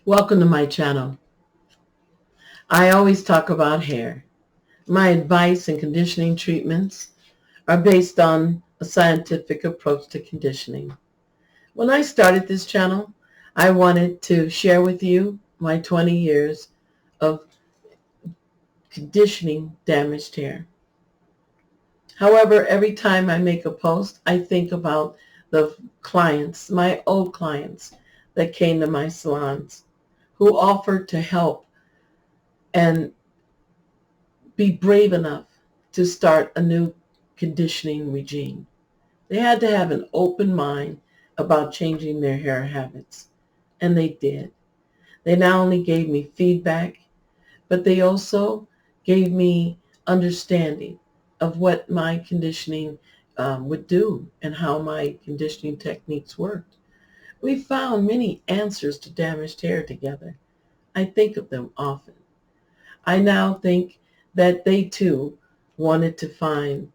Welcome to my channel. I always talk about hair. My advice and conditioning treatments are based on a scientific approach to conditioning. When I started this channel, I wanted to share with you my 20 years of conditioning damaged hair. However, every time I make a post, I think about the clients, my old clients that came to my salons who offered to help and be brave enough to start a new conditioning regime. They had to have an open mind about changing their hair habits, and they did. They not only gave me feedback, but they also gave me understanding of what my conditioning would do and how my conditioning techniques worked. We found many answers to damaged hair together. I think of them often. I now think that they too wanted to find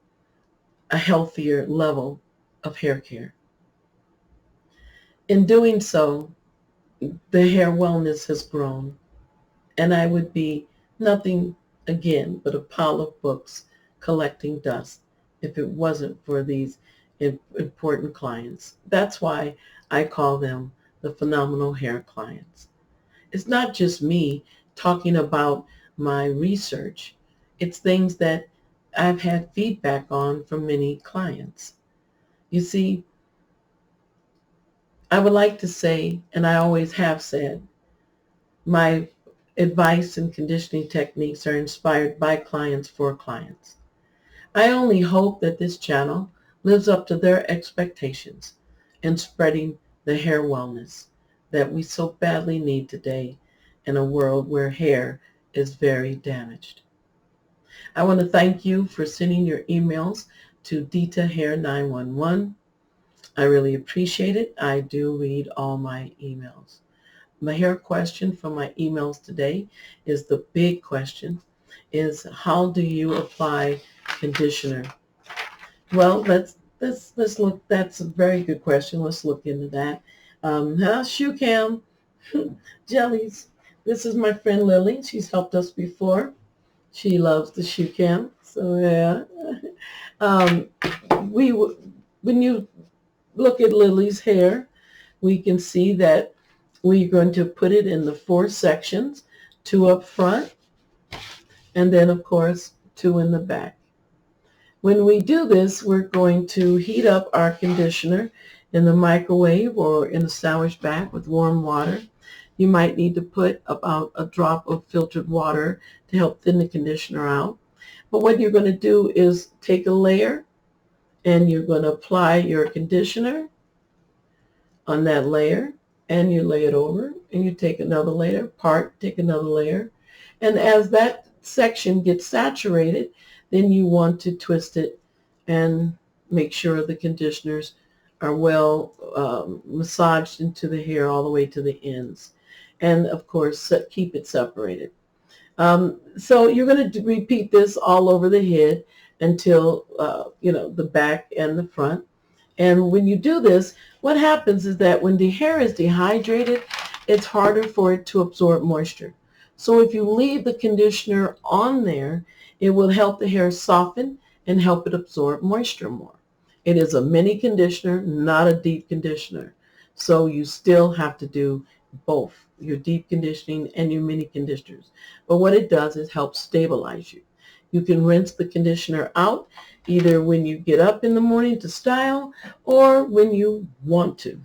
a healthier level of hair care. In doing so, the hair wellness has grown, and I would be nothing again but a pile of books collecting dust if it wasn't for these important clients. That's why I call them the phenomenal hair clients. It's not just me talking about my research. It's things that I've had feedback on from many clients. You see, I would like to say, and I always have said, my advice and conditioning techniques are inspired by clients for clients. I only hope that this channel lives up to their expectations in spreading the hair wellness that we so badly need today in a world where hair is very damaged. I want to thank you for sending your emails to DitaHair911. I really appreciate it. I do read all my emails. My hair question from my emails today is the big question, is how do you apply conditioner? Well, let's look. That's a very good question. Let's look into that. Shoe cam, jellies. This is my friend Lily. She's helped us before. She loves the shoe cam. So yeah, um, when you look at Lily's hair, we can see that we're going to put it in the 4 sections, 2 up front, and then of course 2 in the back. When we do this, we're going to heat up our conditioner in the microwave or in a sandwich bag with warm water. You might need to put about a drop of filtered water to help thin the conditioner out. But what you're going to do is take a layer and you're going to apply your conditioner on that layer, and you lay it over, and you take another layer, take another layer. And as that section gets saturated, then you want to twist it and make sure the conditioners are well massaged into the hair all the way to the ends. And of course, keep it separated. So you're going to repeat this all over the head until, the back and the front. And when you do this, what happens is that when the hair is dehydrated, it's harder for it to absorb moisture. So if you leave the conditioner on there, it will help the hair soften and help it absorb moisture more. It is a mini conditioner, not a deep conditioner. So you still have to do both, your deep conditioning and your mini conditioners. But what it does is help stabilize you. You can rinse the conditioner out either when you get up in the morning to style or when you want to.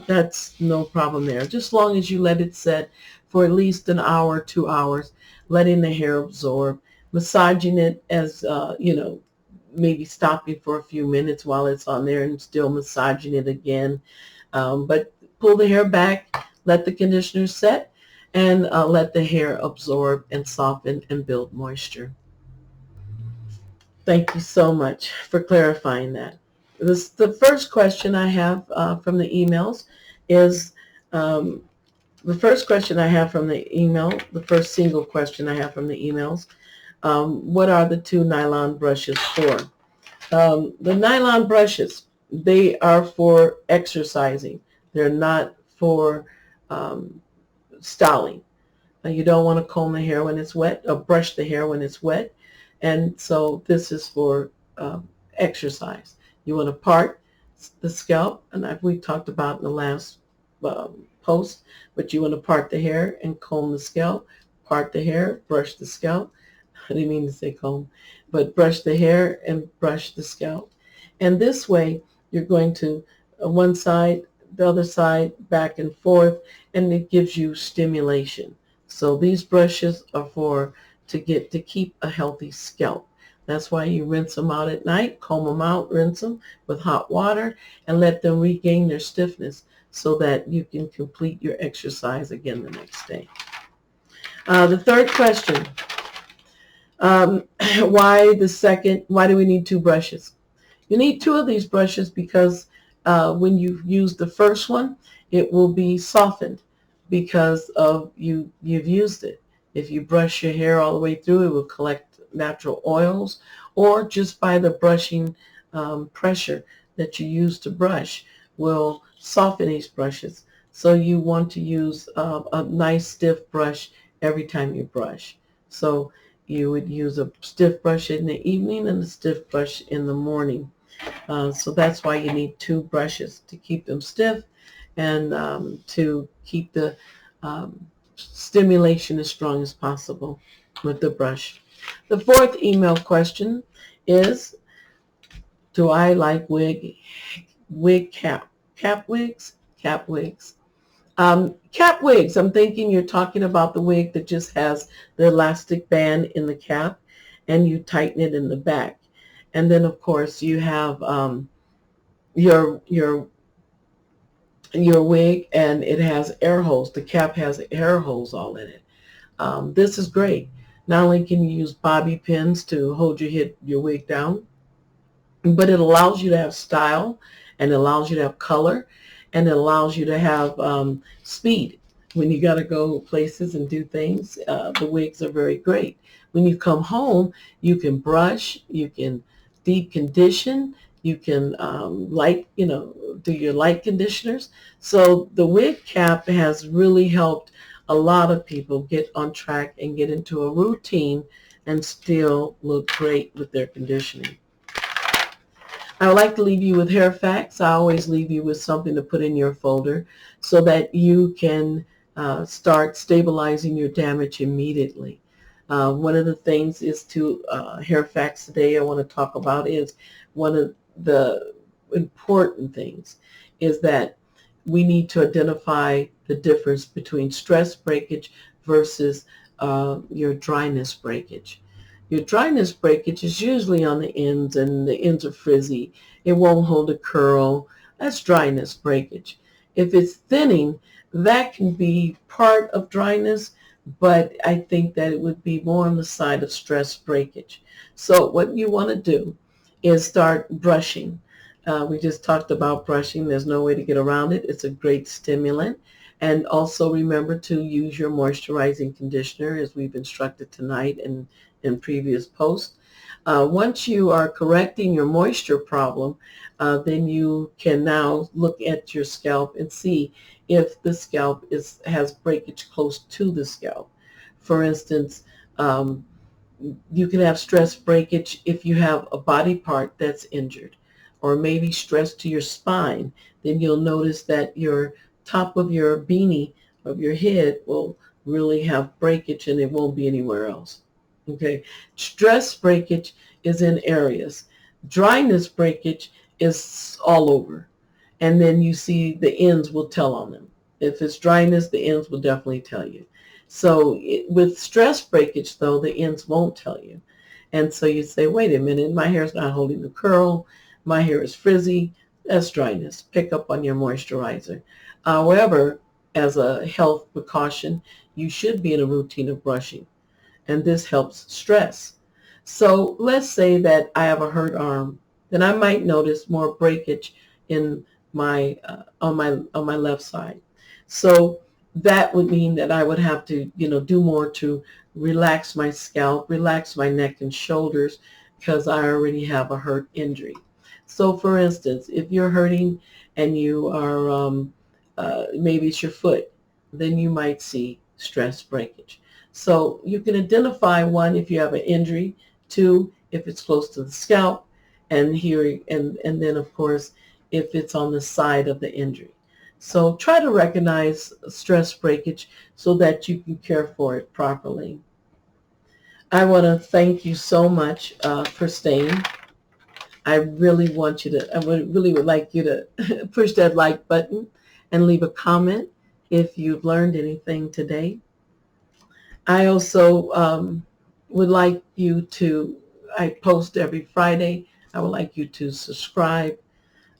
That's no problem there. Just as long as you let it set for at least an hour, 2 hours, letting the hair absorb, massaging it as, maybe stopping for a few minutes while it's on there and still massaging it again. But pull the hair back, let the conditioner set, and let the hair absorb and soften and build moisture. Thank you so much for clarifying that. The first question I have from the emails is, the first question I have from the email, the first single question I have from the emails, what are the 2 nylon brushes for? The nylon brushes, they are for exercising. They're not for styling. You don't want to comb the hair when it's wet or brush the hair when it's wet. And so this is for exercise. You want to part the scalp, and we talked about in the last post, but you want to part the hair and comb the scalp, part the hair, brush the scalp. I didn't mean to say comb, but brush the hair and brush the scalp. And this way, you're going to one side, the other side, back and forth, and it gives you stimulation. So these brushes are to keep a healthy scalp. That's why you rinse them out at night, comb them out, rinse them with hot water, and let them regain their stiffness so that you can complete your exercise again the next day. The third question, why do we need two brushes? You need two of these brushes because when you use the first one, it will be softened because you've used it. If you brush your hair all the way through, it will collect natural oils, or just by the brushing pressure that you use to brush will soften these brushes. So you want to use a nice stiff brush every time you brush. So you would use a stiff brush in the evening and a stiff brush in the morning. So that's why you need two brushes, to keep them stiff and to keep the stimulation as strong as possible with the brush. The fourth email question is, do I like wig cap wigs? Cap wigs. Cap wigs, I'm thinking you're talking about the wig that just has the elastic band in the cap and you tighten it in the back. And then, of course, you have your wig, and it has air holes. The cap has air holes all in it. This is great. Not only can you use bobby pins to hold your wig down, but it allows you to have style, and it allows you to have color, and it allows you to have speed. When you got to go places and do things, the wigs are very great. When you come home, you can brush, you can deep condition, you can do your light conditioners. So the wig cap has really helped a lot of people get on track and get into a routine and still look great with their conditioning. I would like to leave you with hair facts. I always leave you with something to put in your folder so that you can start stabilizing your damage immediately. One of the things hair facts today I want to talk about is one of the important things is that we need to identify the difference between stress breakage versus your dryness breakage. Your dryness breakage is usually on the ends, and the ends are frizzy. It won't hold a curl. That's dryness breakage. If it's thinning, that can be part of dryness, but I think that it would be more on the side of stress breakage. So what you want to do is start brushing. We just talked about brushing. There's no way to get around it. It's a great stimulant. And also remember to use your moisturizing conditioner as we've instructed tonight and in previous posts. Once you are correcting your moisture problem, then you can now look at your scalp and see if the scalp has breakage close to the scalp. For instance, you can have stress breakage if you have a body part that's injured, or maybe stress to your spine. Then you'll notice that your top of your beanie of your head will really have breakage, and it won't be anywhere else. Okay, stress breakage is in areas. Dryness breakage is all over. And then you see the ends will tell on them. If it's dryness, the ends will definitely tell you. So with stress breakage, though, the ends won't tell you. And so you say, wait a minute, my hair's not holding the curl. My hair is frizzy. That's dryness. Pick up on your moisturizer. However, as a health precaution, you should be in a routine of brushing. And this helps stress. So let's say that I have a hurt arm, then I might notice more breakage in my on my left side. So that would mean that I would have to do more to relax my scalp, relax my neck and shoulders, because I already have a hurt injury. So for instance, if you're hurting and you are maybe it's your foot, then you might see stress breakage. So you can identify, one, if you have an injury, two, if it's close to the scalp, and here and then of course if it's on the side of the injury. So try to recognize stress breakage so that you can care for it properly. I want to thank you so much for staying. I would really would like you to push that like button and leave a comment if you've learned anything today. I also would like you to, I post every Friday. I would like you to subscribe.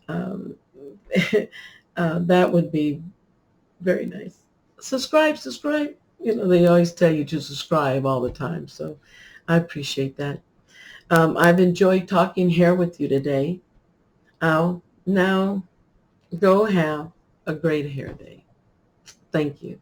Um, that would be very nice. Subscribe, subscribe. You know, they always tell you to subscribe all the time. So I appreciate that. I've enjoyed talking hair with you today. I'll now go have a great hair day. Thank you.